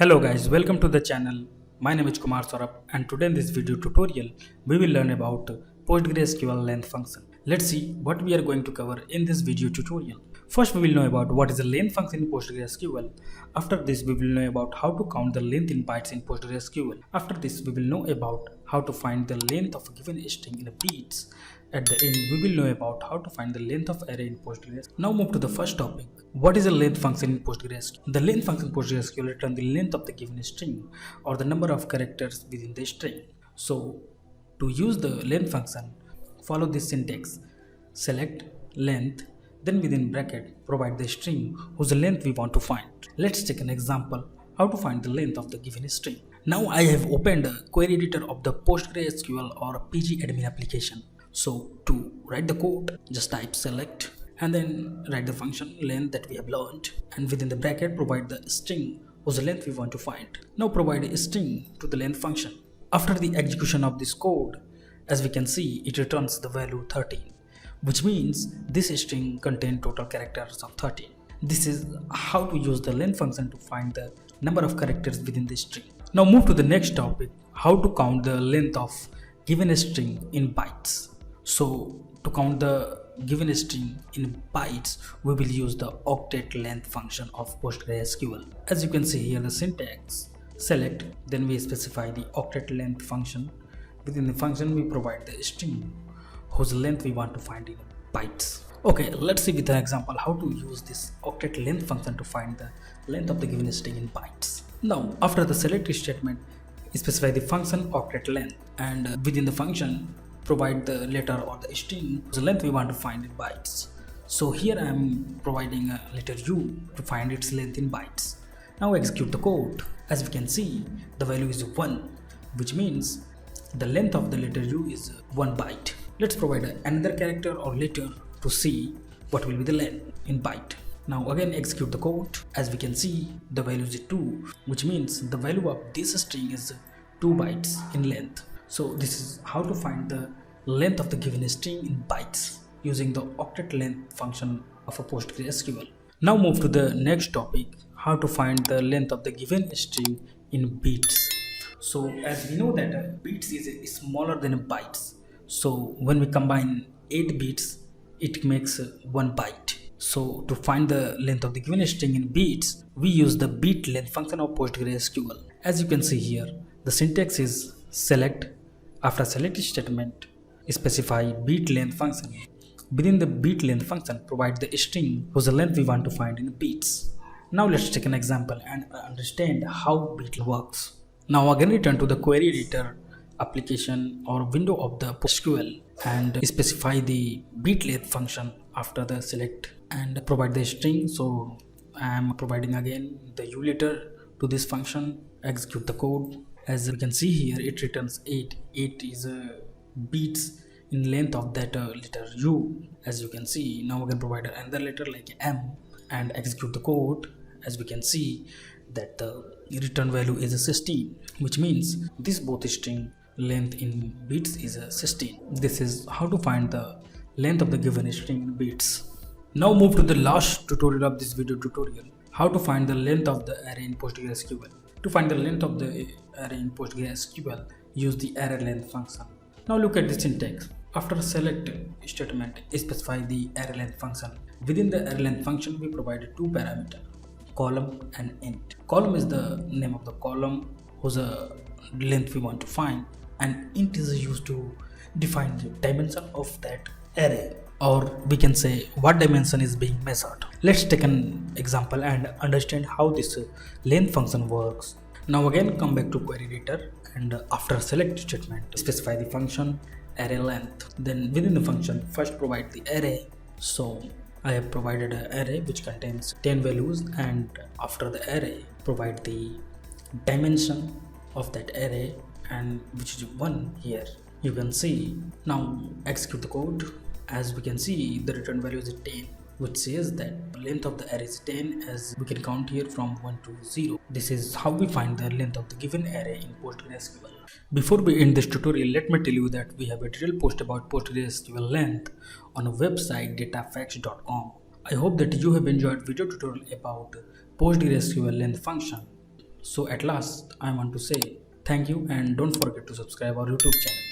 Hello guys, welcome to the channel. My name is Kumar Saurabh and today in this video tutorial we will learn about PostgreSQL length function. Let's see what we are going to cover in this video tutorial. First we will know about what is a length function in PostgreSQL. After this we will know about how to count the length in bytes in PostgreSQL. After this we will know about how to find the length of a given string in bits. At the end, we will know about how to find the length of array in PostgreSQL. Now move to the first topic. What is a length function in PostgreSQL? The length function in PostgreSQL returns the length of the given string or the number of characters within the string. So to use the length function, follow this syntax. Select length, then within bracket provide the string whose length we want to find. Let's take an example how to find the length of the given string. Now I have opened a query editor of the PostgreSQL or PG admin application. So to write the code, just type select and then write the function length that we have learned, and within the bracket provide the string whose length we want to find. Now provide a string to the length function. After the execution of this code, as we can see, it returns the value 13, which means this string contains total characters of 13. This is how to use the length function to find the number of characters within the string. Now move to the next topic, how to count the length of given string in bytes. So to count the given string in bytes, we will use the octet length function of PostgreSQL. As you can see here, the syntax: select, then we specify the octet length function. Within the function we provide the string whose length we want to find in bytes. Okay, let's see with an example how to use this octet length function to find the length of the given string in bytes. Now after the select statement, specify the function octet length, and within the function provide the letter or the string whose length we want to find in bytes. So here I am providing a letter U to find its length in bytes. Now execute the code. As we can see, the value is 1, which means the length of the letter U is 1 byte. Let's provide another character or letter to see what will be the length in byte. Now again execute the code. As we can see, the value is 2, which means the value of this string is 2 bytes in length. So this is how to find the length of the given string in bytes using the octet length function of a PostgreSQL. Now move to the next topic, how to find the length of the given string in bits. So as we know that bits is smaller than bytes. So when we combine 8 bits, it makes 1 byte. So to find the length of the given string in bits, we use the bit length function of PostgreSQL. As you can see here, the syntax is select. After select statement, specify bit length function. Within the bit length function, provide the string whose length we want to find in bits. Now let's take an example and understand how bit works. Now again return to the query editor application or window of the PostgreSQL and specify the bit length function after the select and provide the string. So I am providing again the U letter to this function. Execute the code. As you can see here, it returns 8. 8 is bits in length of that letter U. As you can see, now we can provide another letter like M and execute the code. As we can see that the return value is 16, which means this both string length in bits is 16. This is how to find the length of the given string in bits. Now move to the last tutorial of this video tutorial, how to find the length of the array in PostgreSQL. To find the length of the array in PostgreSQL, use the array length function. Now look at the syntax. After select statement, specify the array length function. Within the array length function, we provide 2 parameters, column and int. Column is the name of the column whose length we want to find, and int is used to define the dimension of that array, or we can say what dimension is being measured. Let's take an example and understand how this length function works. Now again come back to query editor and after select statement, specify the function array length. Then within the function, first provide the array. So I have provided an array which contains 10 values, and after the array provide the dimension of that array, and which is 1 here. You can see. Now execute the code. As we can see, the return value is 10, which says that length of the array is 10, as we can count here from 1 to 0. This is how we find the length of the given array in PostgreSQL. Before we end this tutorial, let me tell you that we have a detailed post about PostgreSQL length on a website datafacts.com. I hope that you have enjoyed video tutorial about PostgreSQL length function. So at last I want to say thank you and don't forget to subscribe our YouTube channel.